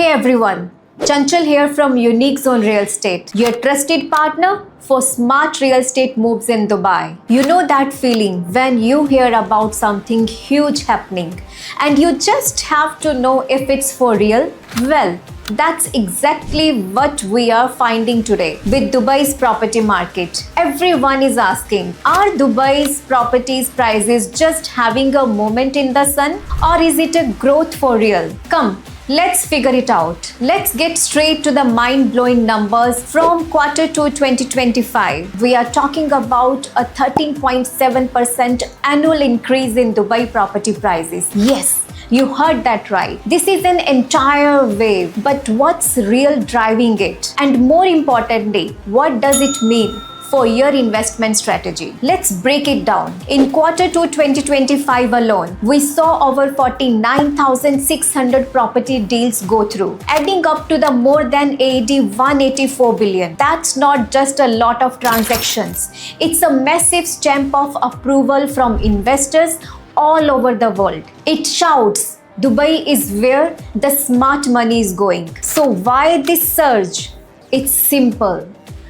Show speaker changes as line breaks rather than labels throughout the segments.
Hey everyone, Chanchal here from Unique Zone Real Estate, your trusted partner for smart real estate moves in Dubai. You know that feeling when you hear about something huge happening and you just have to know if it's for real? Well, that's exactly what we are finding today with Dubai's property market. Everyone is asking, are Dubai's properties prices just having a moment in the sun, or is it a growth for real? Come, let's figure it out. Let's get straight to the mind-blowing numbers from Q2 2025. We are talking about a 13.7% annual increase in Dubai property prices. Yes, you heard that right. This is an entire wave, but what's real driving it? And more importantly, what does it mean for your investment strategy? Let's break it down. In Q2 2025 alone, we saw over 49,600 property deals go through, adding up to the more than AED 184 billion. That's not just a lot of transactions. It's a massive stamp of approval from investors all over the world. It shouts, Dubai is where the smart money is going. So why this surge? It's simple.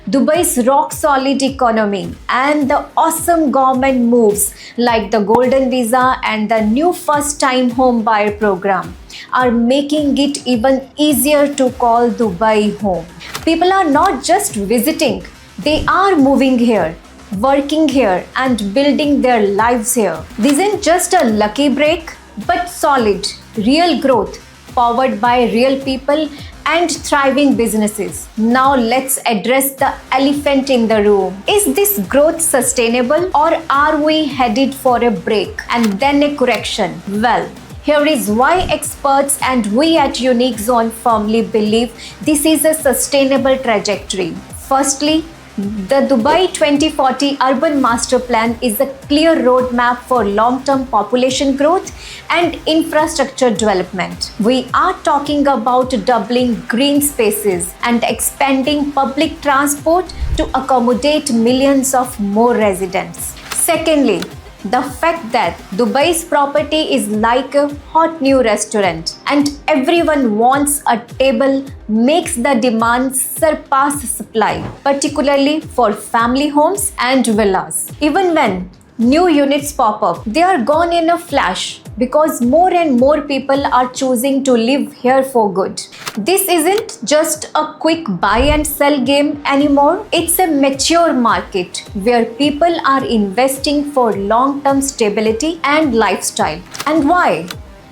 Dubai's rock-solid economy and the awesome government moves like the Golden Visa and the new first-time home buyer program are making it even easier to call Dubai home. People are not just visiting, they are moving here, working here and building their lives here. This isn't just a lucky break, but solid, real growth powered by real people and thriving businesses. Now let's address the elephant in the room. Is this growth sustainable, or are we headed for a break and then a correction? Well, here is why experts and we at Unique Zone firmly believe this is a sustainable trajectory. Firstly, the Dubai 2040 Urban Master Plan is a clear roadmap for long-term population growth and infrastructure development. We are talking about doubling green spaces and expanding public transport to accommodate millions of more residents. Secondly, the fact that Dubai's property is like a hot new restaurant and everyone wants a table makes the demand surpass supply, particularly for family homes and villas. Even when new units pop up, they are gone in a flash because more and more people are choosing to live here for good. This isn't just a quick buy and sell game anymore. It's a mature market where people are investing for long-term stability and lifestyle. And why?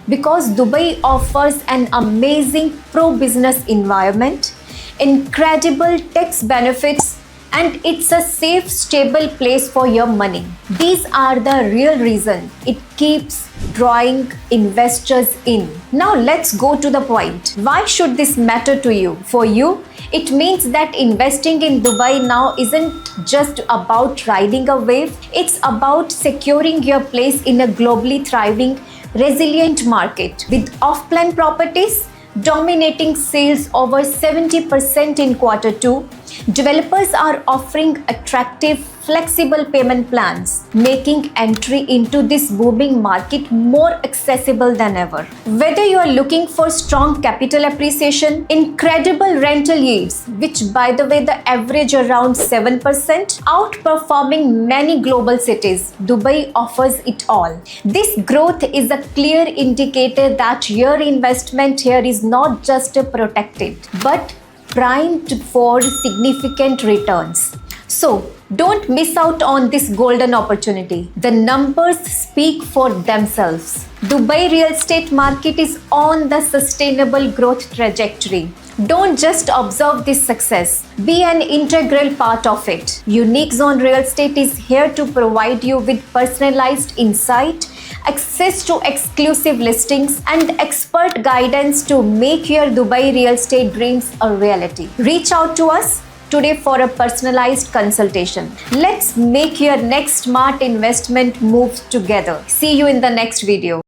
Because Dubai offers an amazing pro-business environment, incredible tax benefits, and it's a safe, stable place for your money. These are the real reason it keeps drawing investors in. Now let's go to the point. Why should this matter to you? For you, it means that investing in Dubai now isn't just about riding a wave. It's about securing your place in a globally thriving, resilient market with off-plan properties dominating sales over 70% in Q2. Developers are offering attractive, flexible payment plans, making entry into this booming market more accessible than ever. Whether you are looking for strong capital appreciation, incredible rental yields, which by the way the average around 7%, outperforming many global cities, Dubai offers it all. This growth is a clear indicator that your investment here is not just protected, but primed for significant returns. So, don't miss out on this golden opportunity. The numbers speak for themselves. Dubai real estate market is on the sustainable growth trajectory. Don't just observe this success, be an integral part of it. Unique Zone Real Estate is here to provide you with personalized insight, access to exclusive listings, and expert guidance to make your Dubai real estate dreams a reality. Reach out to us today for a personalized consultation. Let's make your next smart investment move together. See you in the next video.